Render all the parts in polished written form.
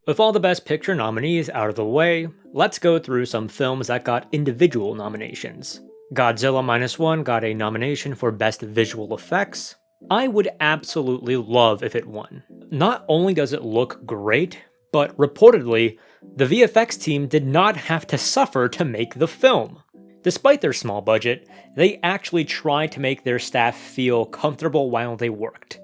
With all the Best Picture nominees out of the way, let's go through some films that got individual nominations. Godzilla Minus One got a nomination for Best Visual Effects. I would absolutely love if it won. Not only does it look great, but reportedly, the VFX team did not have to suffer to make the film. Despite their small budget, they actually tried to make their staff feel comfortable while they worked.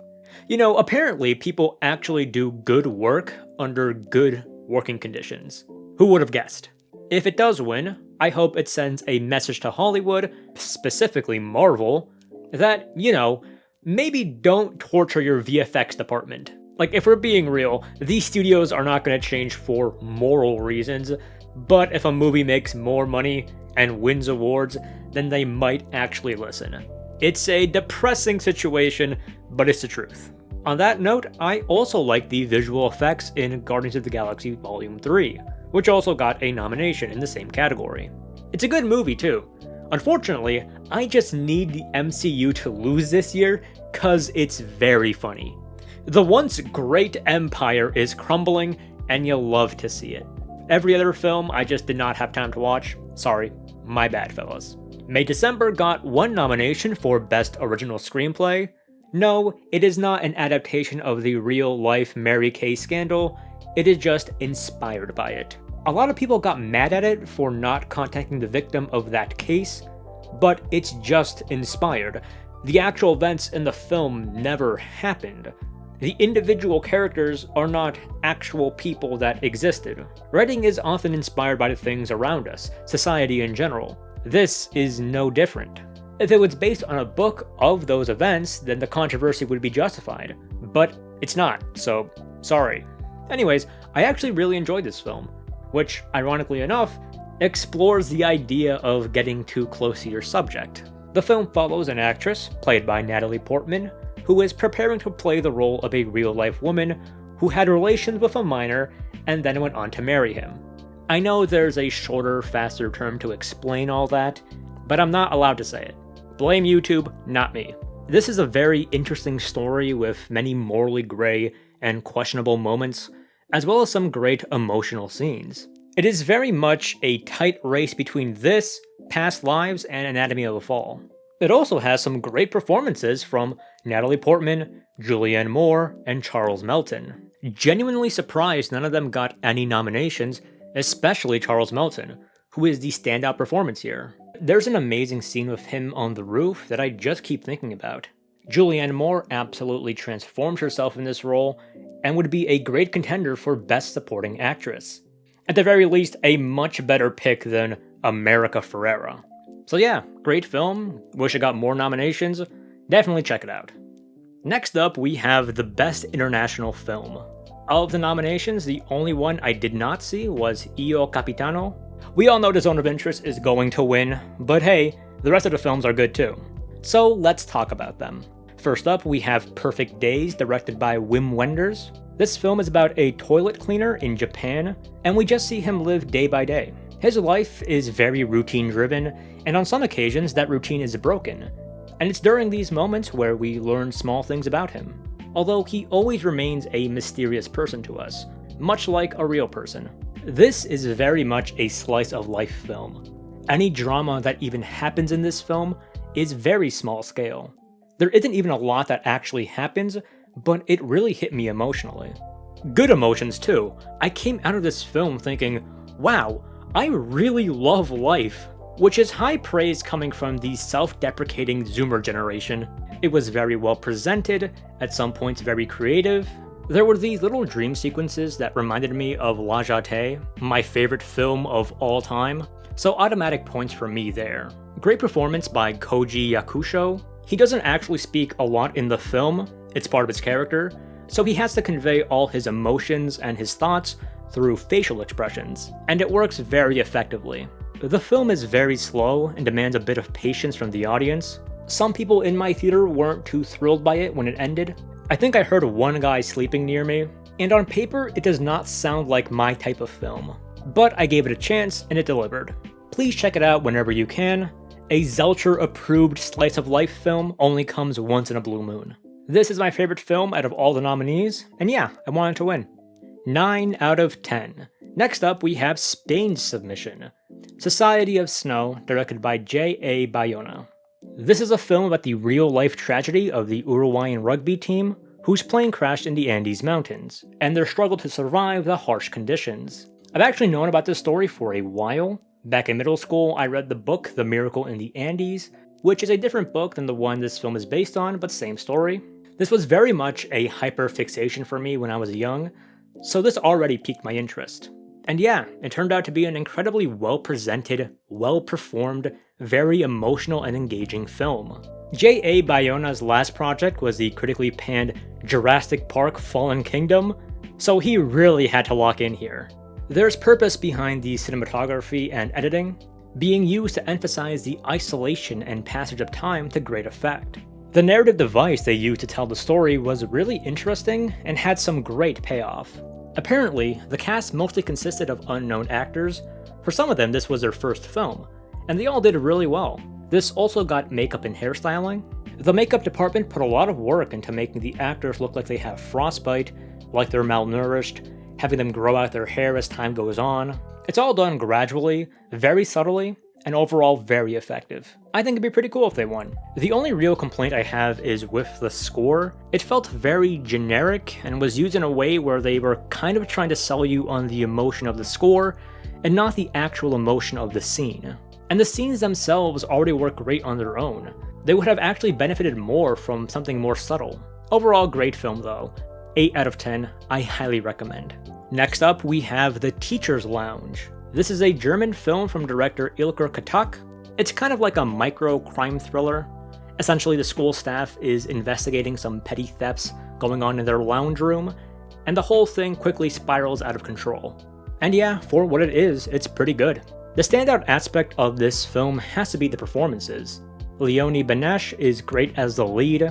You know, apparently people actually do good work under good working conditions. Who would have guessed? If it does win, I hope it sends a message to Hollywood, specifically Marvel, that, you know, maybe don't torture your VFX department. Like, if we're being real, these studios are not going to change for moral reasons, but if a movie makes more money and wins awards, then they might actually listen. It's a depressing situation, but it's the truth. On that note, I also like the visual effects in Guardians of the Galaxy Volume 3, which also got a nomination in the same category. It's a good movie too. Unfortunately, I just need the MCU to lose this year, cause it's very funny. The once great empire is crumbling, and you'll love to see it. Every other film I just did not have time to watch. Sorry, my bad, fellas. May December got one nomination for Best Original Screenplay. No, it is not an adaptation of the real-life Mary Kay scandal, it is just inspired by it. A lot of people got mad at it for not contacting the victim of that case, but it's just inspired. The actual events in the film never happened. The individual characters are not actual people that existed. Writing is often inspired by the things around us, society in general. This is no different. If it was based on a book of those events, then the controversy would be justified. But it's not, so sorry. Anyways, I actually really enjoyed this film, which, ironically enough, explores the idea of getting too close to your subject. The film follows an actress, played by Natalie Portman, who is preparing to play the role of a real-life woman who had relations with a minor and then went on to marry him. I know there's a shorter, faster term to explain all that, but I'm not allowed to say it. Blame YouTube, not me. This is a very interesting story with many morally gray and questionable moments, as well as some great emotional scenes. It is very much a tight race between this, Past Lives, and Anatomy of a Fall. It also has some great performances from Natalie Portman, Julianne Moore, and Charles Melton. Genuinely surprised none of them got any nominations, especially Charles Melton, who is the standout performance here. There's an amazing scene with him on the roof that I just keep thinking about. Julianne Moore absolutely transformed herself in this role, and would be a great contender for Best Supporting Actress. At the very least, a much better pick than America Ferrera. So yeah, great film, wish it got more nominations, definitely check it out. Next up, we have the Best International Film. Of the nominations, the only one I did not see was Io Capitano. We all know The Zone of Interest is going to win, but hey, the rest of the films are good too. So let's talk about them. First up, we have Perfect Days, directed by Wim Wenders. This film is about a toilet cleaner in Japan, and we just see him live day by day. His life is very routine-driven, and on some occasions that routine is broken. And it's during these moments where we learn small things about him. Although he always remains a mysterious person to us, much like a real person. This is very much a slice of life film. Any drama that even happens in this film is very small scale. There isn't even a lot that actually happens, but it really hit me emotionally. Good emotions too. I came out of this film thinking, wow, I really love life, which is high praise coming from the self-deprecating Zoomer generation. It was very well presented, at some points very creative. There were these little dream sequences that reminded me of La Jetée, my favorite film of all time, so automatic points for me there. Great performance by Koji Yakusho. He doesn't actually speak a lot in the film, it's part of his character, so he has to convey all his emotions and his thoughts through facial expressions, and it works very effectively. The film is very slow and demands a bit of patience from the audience. Some people in my theater weren't too thrilled by it when it ended. I think I heard one guy sleeping near me, and on paper it does not sound like my type of film. But I gave it a chance and it delivered. Please check it out whenever you can. A Zelcher approved slice of life film only comes once in a blue moon. This is my favorite film out of all the nominees, and yeah, I wanted to win. 9 out of 10. Next up, we have Spain's submission, Society of Snow, directed by J.A. Bayona. This is a film about the real-life tragedy of the Uruguayan rugby team, whose plane crashed in the Andes Mountains, and their struggle to survive the harsh conditions. I've actually known about this story for a while. Back in middle school, I read the book The Miracle in the Andes, which is a different book than the one this film is based on, but same story. This was very much a hyper-fixation for me when I was young, so this already piqued my interest. And yeah, it turned out to be an incredibly well-presented, well-performed, very emotional and engaging film. J.A. Bayona's last project was the critically panned Jurassic Park Fallen Kingdom, so he really had to lock in here. There's purpose behind the cinematography and editing, being used to emphasize the isolation and passage of time to great effect. The narrative device they used to tell the story was really interesting and had some great payoff. Apparently, the cast mostly consisted of unknown actors. For some of them, this was their first film, and they all did really well. This also got makeup and hairstyling. The makeup department put a lot of work into making the actors look like they have frostbite, like they're malnourished, having them grow out their hair as time goes on. It's all done gradually, very subtly, and overall very effective. I think it'd be pretty cool if they won. The only real complaint I have is with the score. It felt very generic and was used in a way where they were kind of trying to sell you on the emotion of the score and not the actual emotion of the scene. And the scenes themselves already work great on their own. They would have actually benefited more from something more subtle. Overall, great film though. 8 out of 10, I highly recommend. Next up, we have The Teacher's Lounge. This is a German film from director Ilker Katak. It's kind of like a micro-crime thriller. Essentially, the school staff is investigating some petty thefts going on in their lounge room, and the whole thing quickly spirals out of control. And yeah, for what it is, it's pretty good. The standout aspect of this film has to be the performances. Leonie Benesch is great as the lead,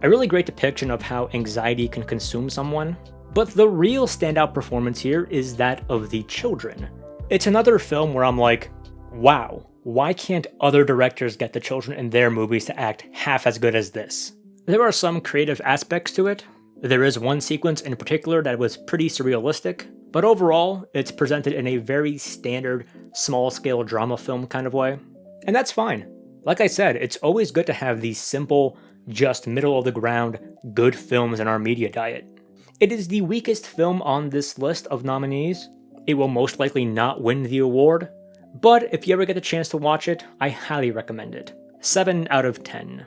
a really great depiction of how anxiety can consume someone. But the real standout performance here is that of the children. It's another film where I'm like, wow, why can't other directors get the children in their movies to act half as good as this? There are some creative aspects to it. There is one sequence in particular that was pretty surrealistic, but overall, it's presented in a very standard, small-scale drama film kind of way. And that's fine. Like I said, it's always good to have these simple, just middle-of-the-ground, good films in our media diet. It is the weakest film on this list of nominees. It will most likely not win the award, but if you ever get the chance to watch it, I highly recommend it. 7 out of 10.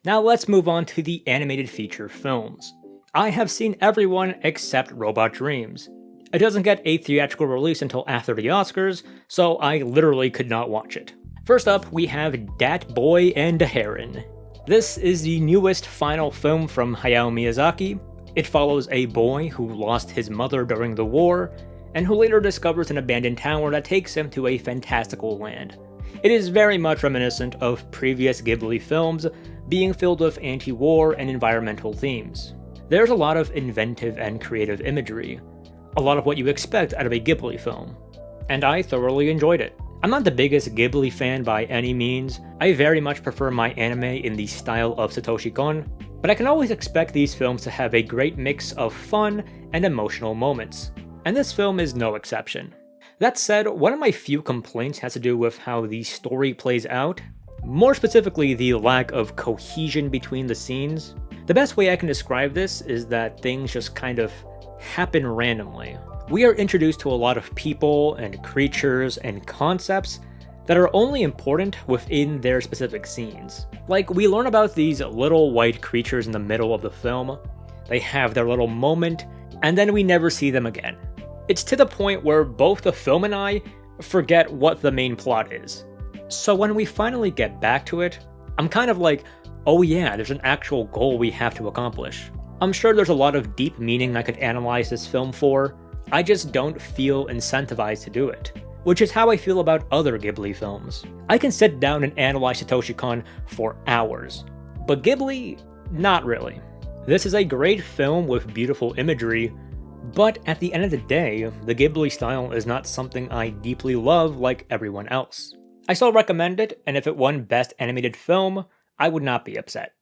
Now let's move on to the animated feature films. I have seen everyone except Robot Dreams. It doesn't get a theatrical release until after the Oscars, so I literally could not watch it. First up, we have Dat Boy and the Heron. This is the newest final film from Hayao Miyazaki. It follows a boy who lost his mother during the war, and who later discovers an abandoned tower that takes him to a fantastical land. It is very much reminiscent of previous Ghibli films, being filled with anti-war and environmental themes. There's a lot of inventive and creative imagery, a lot of what you expect out of a Ghibli film, and I thoroughly enjoyed it. I'm not the biggest Ghibli fan by any means. I very much prefer my anime in the style of Satoshi Kon, but I can always expect these films to have a great mix of fun and emotional moments, and this film is no exception. That said, one of my few complaints has to do with how the story plays out, more specifically the lack of cohesion between the scenes. The best way I can describe this is that things just kind of happen randomly. We are introduced to a lot of people and creatures and concepts that are only important within their specific scenes. Like, we learn about these little white creatures in the middle of the film, they have their little moment, and then we never see them again. It's to the point where both the film and I forget what the main plot is. So when we finally get back to it, I'm kind of like, oh yeah, there's an actual goal we have to accomplish. I'm sure there's a lot of deep meaning I could analyze this film for, I just don't feel incentivized to do it. Which is how I feel about other Ghibli films. I can sit down and analyze Satoshi Kon for hours, but Ghibli, not really. This is a great film with beautiful imagery, but at the end of the day, the Ghibli style is not something I deeply love like everyone else. I still recommend it, and if it won Best Animated Film, I would not be upset.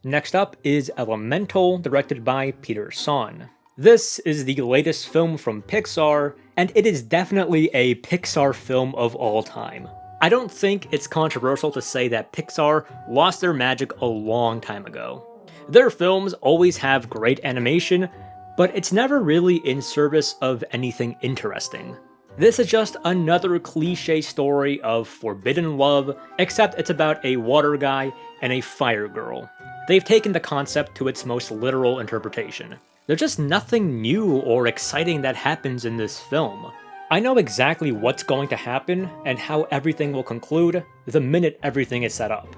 Next up is Elemental, directed by Peter Sohn. This is the latest film from Pixar, and it is definitely a Pixar film of all time. I don't think it's controversial to say that Pixar lost their magic a long time ago. Their films always have great animation, but it's never really in service of anything interesting. This is just another cliche story of forbidden love, except it's about a water guy and a fire girl. They've taken the concept to its most literal interpretation. There's just nothing new or exciting that happens in this film. I know exactly what's going to happen and how everything will conclude the minute everything is set up.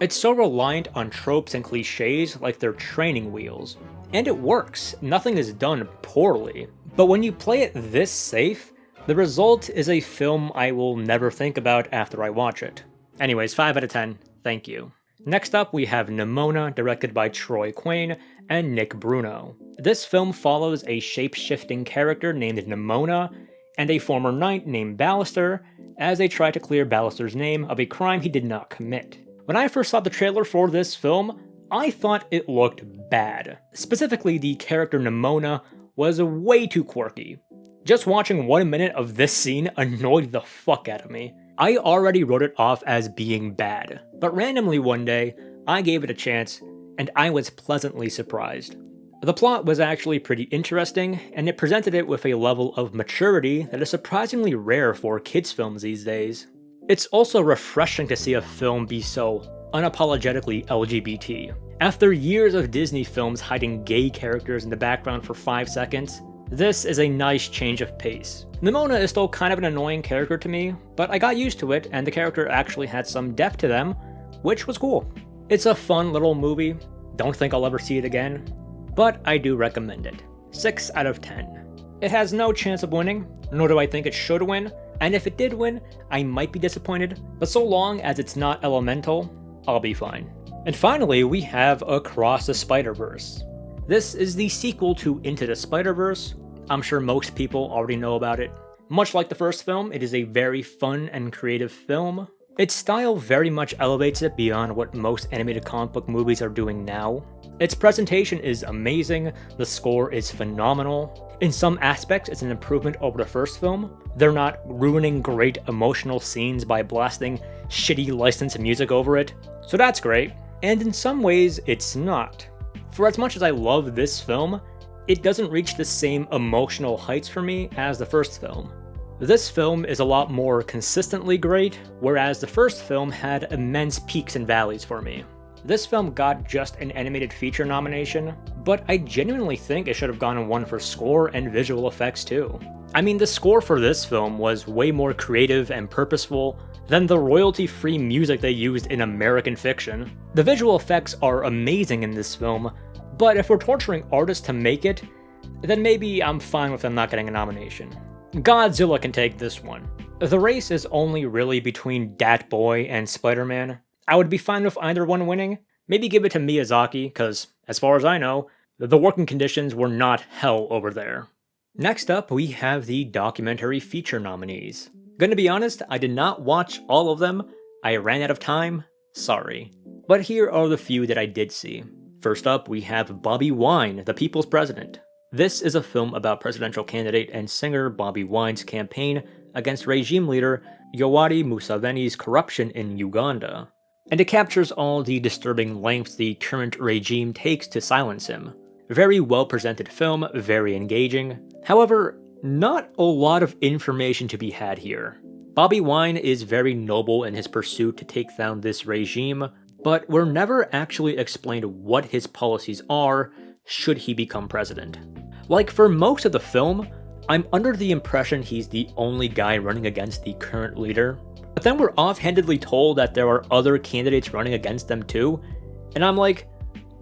It's so reliant on tropes and cliches like they're training wheels. And it works, nothing is done poorly. But when you play it this safe, the result is a film I will never think about after I watch it. Anyways, 5 out of 10, thank you. Next up, we have Nimona, directed by Troy Quane and Nick Bruno. This film follows a shape-shifting character named Nimona and a former knight named Ballister as they try to clear Ballister's name of a crime he did not commit. When I first saw the trailer for this film, I thought it looked bad. Specifically, the character Nimona was way too quirky. Just watching 1 minute of this scene annoyed the fuck out of me. I already wrote it off as being bad, but randomly one day, I gave it a chance, and I was pleasantly surprised. The plot was actually pretty interesting, and it presented it with a level of maturity that is surprisingly rare for kids' films these days. It's also refreshing to see a film be so unapologetically LGBT. After years of Disney films hiding gay characters in the background for 5 seconds, this is a nice change of pace. Nimona is still kind of an annoying character to me, but I got used to it and the character actually had some depth to them, which was cool. It's a fun little movie, don't think I'll ever see it again, but I do recommend it. 6 out of 10. It has no chance of winning, nor do I think it should win, and if it did win, I might be disappointed, but so long as it's not Elemental, I'll be fine. And finally, we have Across the Spider-Verse. This is the sequel to Into the Spider-Verse. I'm sure most people already know about it. Much like the first film, it is a very fun and creative film. Its style very much elevates it beyond what most animated comic book movies are doing now. Its presentation is amazing, the score is phenomenal. In some aspects, it's an improvement over the first film. They're not ruining great emotional scenes by blasting shitty licensed music over it, so that's great. And in some ways, it's not. For as much as I love this film, it doesn't reach the same emotional heights for me as the first film. This film is a lot more consistently great, whereas the first film had immense peaks and valleys for me. This film got just an animated feature nomination, but I genuinely think it should have gone and won for score and visual effects too. I mean, the score for this film was way more creative and purposeful than the royalty-free music they used in American Fiction. The visual effects are amazing in this film, but if we're torturing artists to make it, then maybe I'm fine with them not getting a nomination. Godzilla can take this one. The race is only really between Dat Boy and Spider-Man. I would be fine with either one winning. Maybe give it to Miyazaki, cause as far as I know, the working conditions were not hell over there. Next up, we have the documentary feature nominees. Gonna be honest, I did not watch all of them. I ran out of time, sorry. But here are the few that I did see. First up, we have Bobby Wine, the People's President. This is a film about presidential candidate and singer Bobby Wine's campaign against regime leader Yoweri Museveni's corruption in Uganda. And it captures all the disturbing lengths the current regime takes to silence him. Very well presented film, very engaging. However, not a lot of information to be had here. Bobby Wine is very noble in his pursuit to take down this regime, but we're never actually explained what his policies are should he become president. Like for most of the film, I'm under the impression he's the only guy running against the current leader, but then we're offhandedly told that there are other candidates running against them too, and I'm like,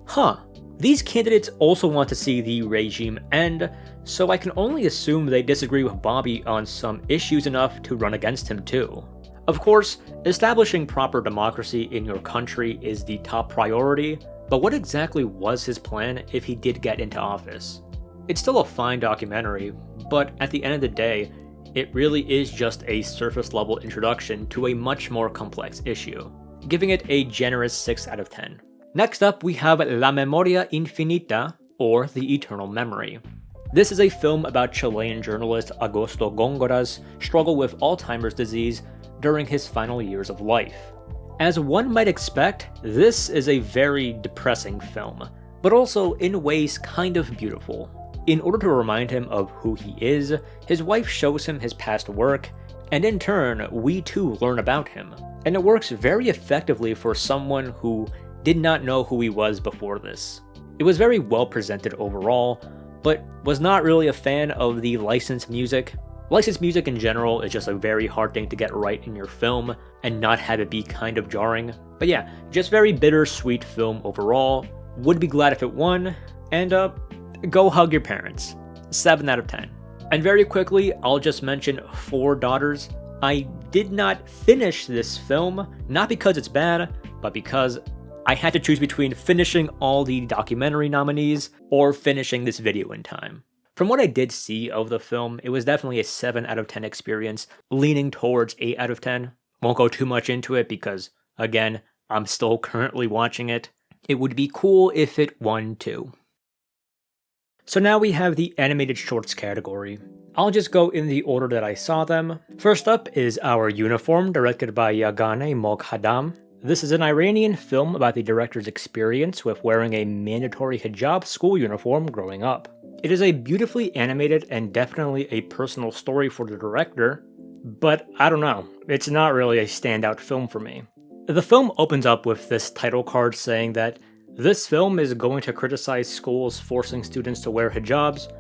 huh, these candidates also want to see the regime end, so I can only assume they disagree with Bobby on some issues enough to run against him too. Of course, establishing proper democracy in your country is the top priority, but what exactly was his plan if he did get into office? It's still a fine documentary, but at the end of the day, it really is just a surface level introduction to a much more complex issue, giving it a generous 6 out of 10. Next up, we have La Memoria Infinita, or The Eternal Memory. This is a film about Chilean journalist Augusto Góngора's struggle with Alzheimer's disease during his final years of life. As one might expect, this is a very depressing film, but also in ways kind of beautiful. In order to remind him of who he is, his wife shows him his past work, and in turn, we too learn about him. And it works very effectively for someone who did not know who he was before this. It was very well presented overall, but was not really a fan of the licensed music. Licensed music in general is just a very hard thing to get right in your film and not have it be kind of jarring. But yeah, just very bittersweet film overall. Would be glad if it won, and go hug your parents. 7 out of 10. And very quickly, I'll just mention Four Daughters. I did not finish this film, not because it's bad, but because I had to choose between finishing all the documentary nominees or finishing this video in time. From what I did see of the film, it was definitely a 7 out of 10 experience, leaning towards 8 out of 10. Won't go too much into it because, again, I'm still currently watching it. It would be cool if it won too. So now we have the animated shorts category. I'll just go in the order that I saw them. First up is Our Uniform, directed by Yagane Moghadam. This is an Iranian film about the director's experience with wearing a mandatory hijab school uniform growing up. It is a beautifully animated and definitely a personal story for the director, but I don't know, it's not really a standout film for me. The film opens up with this title card saying that this film is going to criticize schools forcing students to wear hijabs,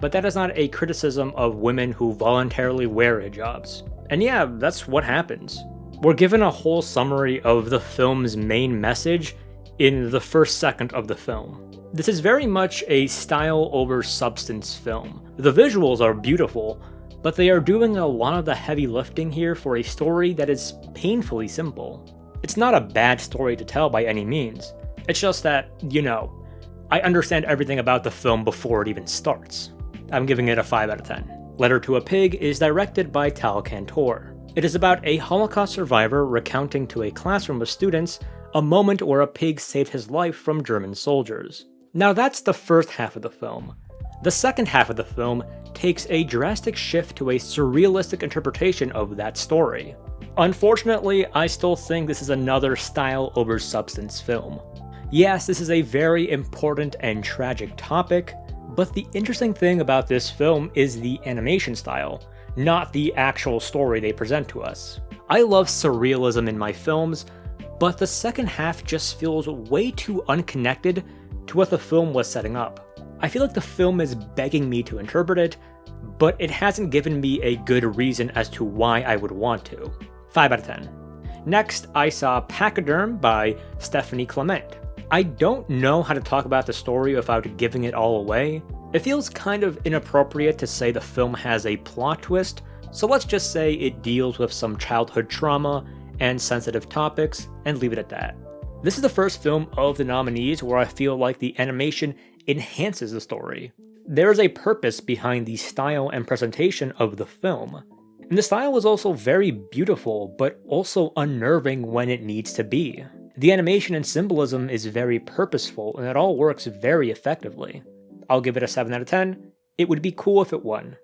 but that is not a criticism of women who voluntarily wear hijabs. And yeah, that's what happens. We're given a whole summary of the film's main message in the first second of the film. This is very much a style over substance film. The visuals are beautiful, but they are doing a lot of the heavy lifting here for a story that is painfully simple. It's not a bad story to tell by any means. It's just that, I understand everything about the film before it even starts. I'm giving it a 5 out of 10. Letter to a Pig is directed by Tal Cantor. It is about a Holocaust survivor recounting to a classroom of students a moment where a pig saved his life from German soldiers. Now that's the first half of the film. The second half of the film takes a drastic shift to a surrealistic interpretation of that story. Unfortunately, I still think this is another style over substance film. Yes, this is a very important and tragic topic, but the interesting thing about this film is the animation style, not the actual story they present to us. I love surrealism in my films, but the second half just feels way too unconnected to what the film was setting up. I feel like the film is begging me to interpret it, but it hasn't given me a good reason as to why I would want to. 5 out of 10. Next, I saw Pachyderm by Stephanie Clement. I don't know how to talk about the story without giving it all away. It feels kind of inappropriate to say the film has a plot twist, so let's just say it deals with some childhood trauma and sensitive topics, and leave it at that. This is the first film of the nominees where I feel like the animation enhances the story. There is a purpose behind the style and presentation of the film. And the style is also very beautiful, but also unnerving when it needs to be. The animation and symbolism is very purposeful, and it all works very effectively. I'll give it a 7 out of 10. It would be cool if it won.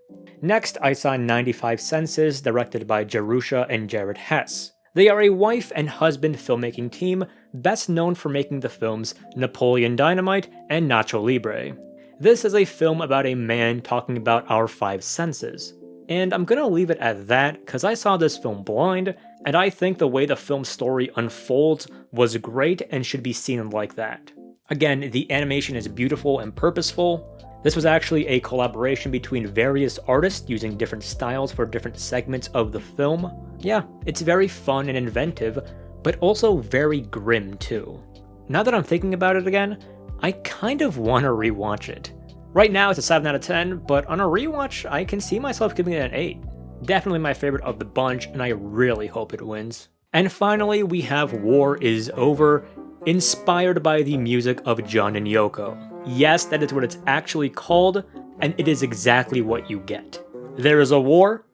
Next, I saw 95 Senses, directed by Jerusha and Jared Hess. They are a wife and husband filmmaking team, best known for making the films Napoleon Dynamite and Nacho Libre. This is a film about a man talking about our 5 senses. And I'm gonna leave it at that, because I saw this film blind, and I think the way the film's story unfolds was great and should be seen like that. Again, the animation is beautiful and purposeful. This was actually a collaboration between various artists using different styles for different segments of the film. Yeah, it's very fun and inventive, but also very grim too. Now that I'm thinking about it again, I kind of want to rewatch it. Right now it's a 7 out of 10, but on a rewatch, I can see myself giving it an 8. Definitely my favorite of the bunch, and I really hope it wins. And finally, we have War is Over, inspired by the music of John and Yoko. Yes, that is what it's actually called, and it is exactly what you get. There is a war,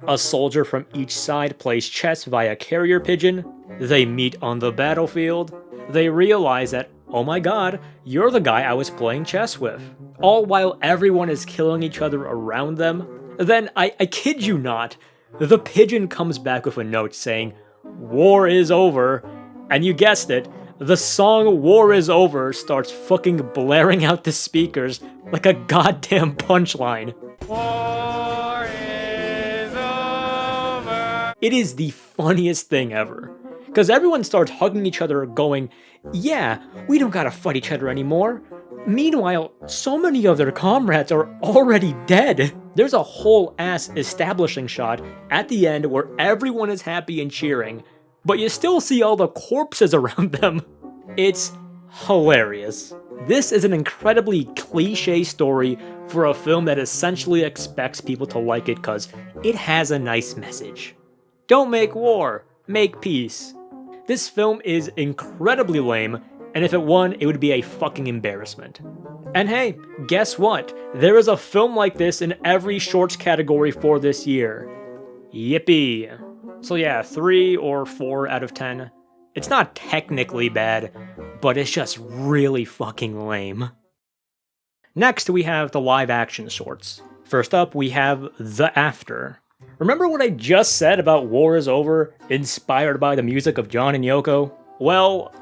a soldier from each side plays chess via carrier pigeon, they meet on the battlefield, they realize that oh my god, you're the guy I was playing chess with. All while everyone is killing each other around them. Then, I kid you not, the pigeon comes back with a note saying, "War is over," and you guessed it, the song "War is Over" starts fucking blaring out the speakers like a goddamn punchline. War is over. It is the funniest thing ever. Because everyone starts hugging each other going, yeah, we don't gotta fight each other anymore. Meanwhile, so many of their comrades are already dead. There's a whole ass establishing shot at the end where everyone is happy and cheering, but you still see all the corpses around them. It's hilarious. This is an incredibly cliche story for a film that essentially expects people to like it because it has a nice message. Don't make war, make peace. This film is incredibly lame, and if it won, it would be a fucking embarrassment. And hey, guess what? There is a film like this in every shorts category for this year. Yippee. So yeah, 3 or 4 out of 10. It's not technically bad, but it's just really fucking lame. Next, we have the live action shorts. First up, we have The After. Remember what I just said about War is Over, inspired by the music of John and Yoko? Well,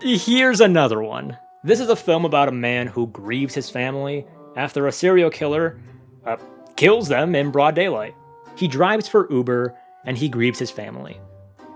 here's another one. This is a film about a man who grieves his family after a serial killer kills them in broad daylight. He drives for Uber, and he grieves his family.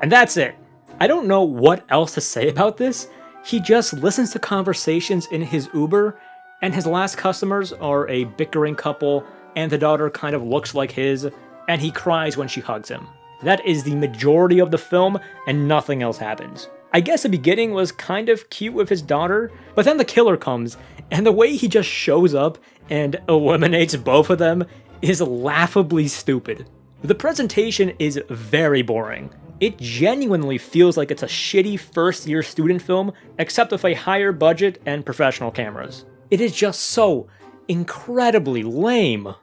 And that's it. I don't know what else to say about this. He just listens to conversations in his Uber, and his last customers are a bickering couple, and the daughter kind of looks like his, and he cries when she hugs him. That is the majority of the film, and nothing else happens. I guess the beginning was kind of cute with his daughter, but then the killer comes, and the way he just shows up and eliminates both of them is laughably stupid. The presentation is very boring. It genuinely feels like it's a shitty first-year student film, except with a higher budget and professional cameras. It is just so incredibly lame.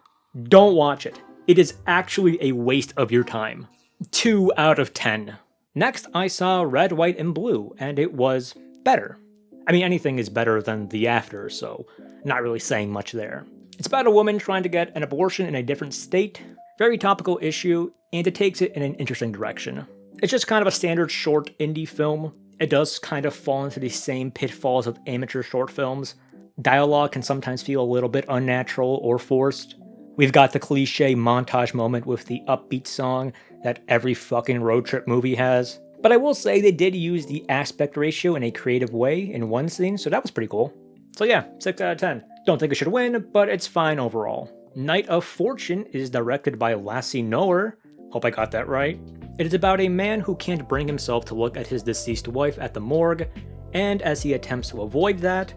Don't watch it. It is actually a waste of your time. 2 out of 10. Next, I saw Red, White, and Blue, and it was better. I mean, anything is better than The After, so not really saying much there. It's about a woman trying to get an abortion in a different state. Very topical issue, and it takes it in an interesting direction. It's just kind of a standard short indie film. It does kind of fall into the same pitfalls of amateur short films. Dialogue can sometimes feel a little bit unnatural or forced. We've got the cliche montage moment with the upbeat song that every fucking road trip movie has. But I will say they did use the aspect ratio in a creative way in one scene, so that was pretty cool. So yeah, 6 out of 10. Don't think it should win, but it's fine overall. Night of Fortune is directed by Lasse Noer. Hope I got that right. It is about a man who can't bring himself to look at his deceased wife at the morgue, and as he attempts to avoid that,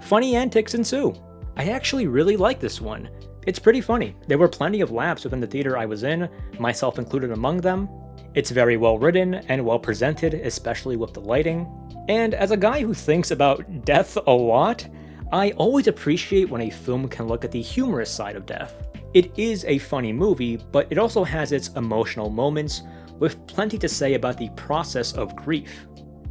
funny antics ensue. I actually really like this one. It's pretty funny. There were plenty of laughs within the theater I was in, myself included among them. It's very well written and well presented, especially with the lighting. And as a guy who thinks about death a lot, I always appreciate when a film can look at the humorous side of death. It is a funny movie, but it also has its emotional moments, with plenty to say about the process of grief.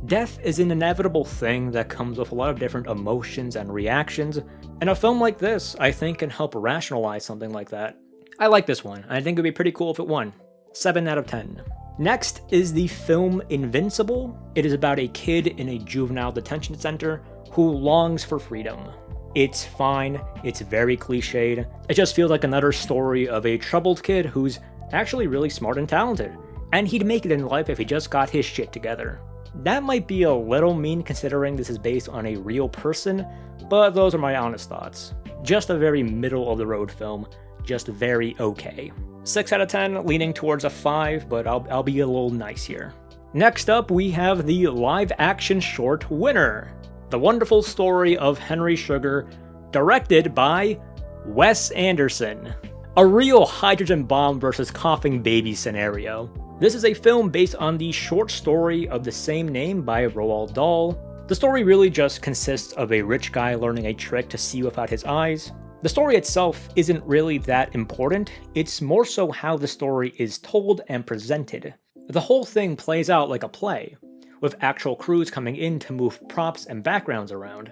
Death is an inevitable thing that comes with a lot of different emotions and reactions, and a film like this, I think, can help rationalize something like that. I like this one, and I think it would be pretty cool if it won. 7 out of 10. Next is the film Invincible. It is about a kid in a juvenile detention center who longs for freedom. It's fine, it's very cliched. It just feels like another story of a troubled kid who's actually really smart and talented, and he'd make it in life if he just got his shit together. That might be a little mean considering this is based on a real person, but those are my honest thoughts. Just a very middle-of-the-road film, just very okay. 6 out of 10, leaning towards a 5, but I'll be a little nice here. Next up, we have the live-action short winner, The Wonderful Story of Henry Sugar, directed by Wes Anderson. A real hydrogen bomb versus coughing baby scenario. This is a film based on the short story of the same name by Roald Dahl. The story really just consists of a rich guy learning a trick to see without his eyes. The story itself isn't really that important, it's more so how the story is told and presented. The whole thing plays out like a play, with actual crews coming in to move props and backgrounds around.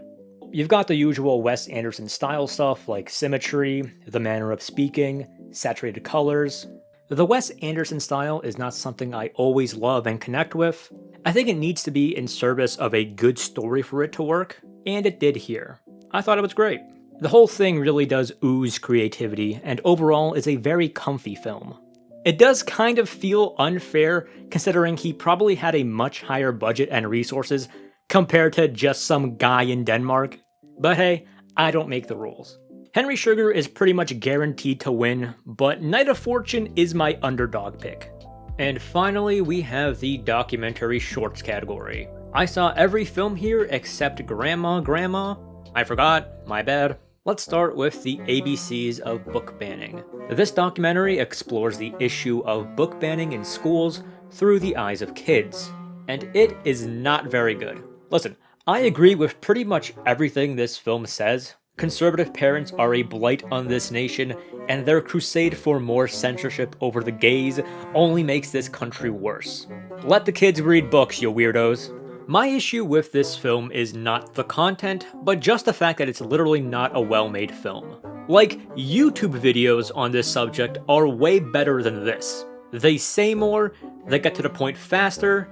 You've got the usual Wes Anderson style stuff like symmetry, the manner of speaking, saturated colors. The Wes Anderson style is not something I always love and connect with. I think it needs to be in service of a good story for it to work, and it did here. I thought it was great. The whole thing really does ooze creativity, and overall is a very comfy film. It does kind of feel unfair considering he probably had a much higher budget and resources compared to just some guy in Denmark. But hey, I don't make the rules. Henry Sugar is pretty much guaranteed to win, but Knight of Fortune is my underdog pick. And finally, we have the documentary shorts category. I saw every film here except Grandma. I forgot, my bad. Let's start with the ABCs of book banning. This documentary explores the issue of book banning in schools through the eyes of kids, and it is not very good. Listen, I agree with pretty much everything this film says. Conservative parents are a blight on this nation, and their crusade for more censorship over the gays only makes this country worse. Let the kids read books, you weirdos. My issue with this film is not the content, but just the fact that it's literally not a well-made film. Like, YouTube videos on this subject are way better than this. They say more, they get to the point faster,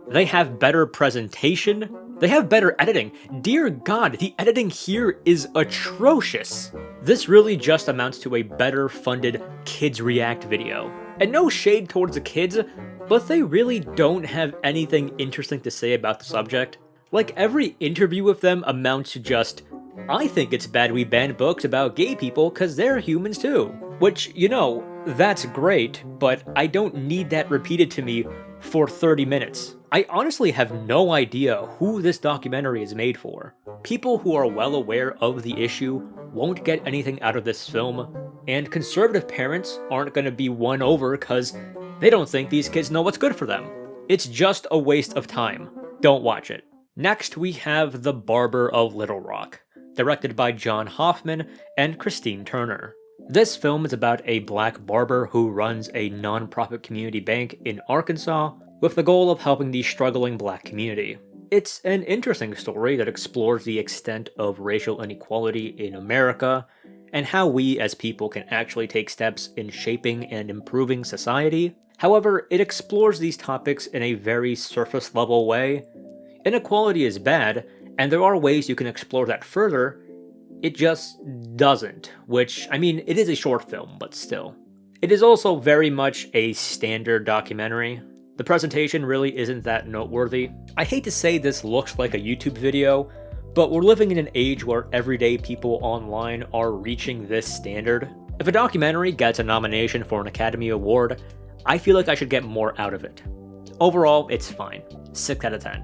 they have better presentation, they have better editing. Dear God, the editing here is atrocious. This really just amounts to a better funded Kids React video. And no shade towards the kids, but they really don't have anything interesting to say about the subject. Like, every interview with them amounts to just, I think it's bad we ban books about gay people cause they're humans too. Which, you know, that's great, but I don't need that repeated to me for 30 minutes. I honestly have no idea who this documentary is made for. People who are well aware of the issue won't get anything out of this film, and conservative parents aren't gonna be won over cause they don't think these kids know what's good for them. It's just a waste of time. Don't watch it. Next, we have The Barber of Little Rock, directed by John Hoffman and Christine Turner. This film is about a black barber who runs a non-profit community bank in Arkansas with the goal of helping the struggling black community. It's an interesting story that explores the extent of racial inequality in America and how we as people can actually take steps in shaping and improving society. However, it explores these topics in a very surface level way. Inequality is bad, and there are ways you can explore that further. It just doesn't, which, I mean, it is a short film, but still. It is also very much a standard documentary. The presentation really isn't that noteworthy. I hate to say this looks like a YouTube video, but we're living in an age where everyday people online are reaching this standard. If a documentary gets a nomination for an Academy Award, I feel like I should get more out of it. Overall, it's fine. 6 out of 10.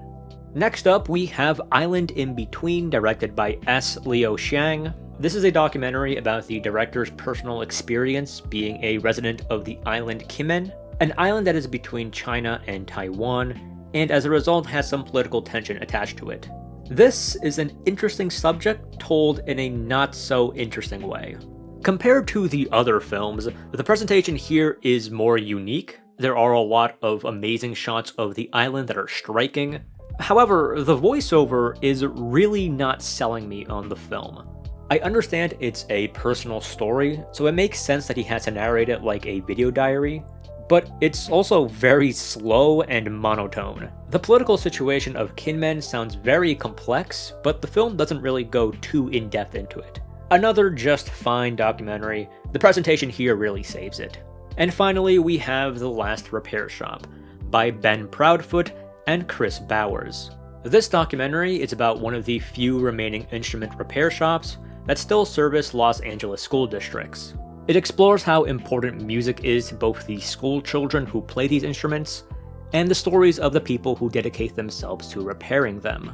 Next up, we have Island in Between, directed by S. Leo Xiang. This is a documentary about the director's personal experience being a resident of the island Kinmen, an island that is between China and Taiwan, and as a result has some political tension attached to it. This is an interesting subject told in a not so interesting way. Compared to the other films, the presentation here is more unique. There are a lot of amazing shots of the island that are striking. However, the voiceover is really not selling me on the film. I understand it's a personal story, so it makes sense that he has to narrate it like a video diary, but it's also very slow and monotone. The political situation of Kinmen sounds very complex, but the film doesn't really go too in-depth into it. Another just fine documentary, the presentation here really saves it. And finally, we have The Last Repair Shop, by Ben Proudfoot and Chris Bowers. This documentary is about one of the few remaining instrument repair shops that still service Los Angeles school districts. It explores how important music is to both the school children who play these instruments and the stories of the people who dedicate themselves to repairing them.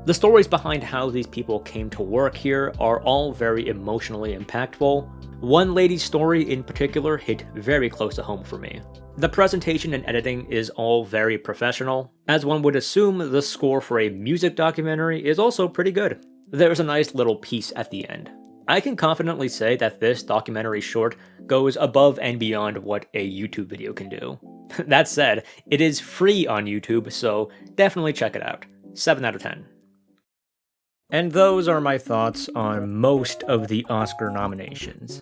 The stories behind how these people came to work here are all very emotionally impactful. One lady's story in particular hit very close to home for me. The presentation and editing is all very professional. As one would assume, the score for a music documentary is also pretty good. There's a nice little piece at the end. I can confidently say that this documentary short goes above and beyond what a YouTube video can do. That said, it is free on YouTube, so definitely check it out. 7 out of 10. And those are my thoughts on most of the Oscar nominations.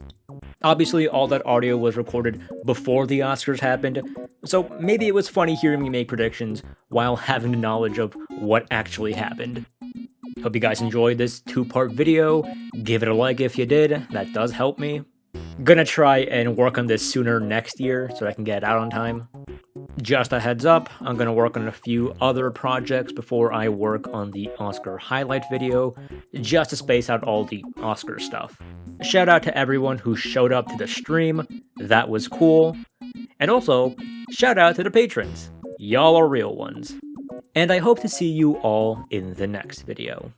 Obviously, all that audio was recorded before the Oscars happened, so maybe it was funny hearing me make predictions while having the knowledge of what actually happened. Hope you guys enjoyed this 2-part video. Give it a like if you did, that does help me. Gonna try and work on this sooner next year so I can get it out on time. Just a heads up, I'm gonna work on a few other projects before I work on the Oscar highlight video, just to space out all the Oscar stuff. Shout out to everyone who showed up to the stream, that was cool. And also, shout out to the patrons, y'all are real ones. And I hope to see you all in the next video.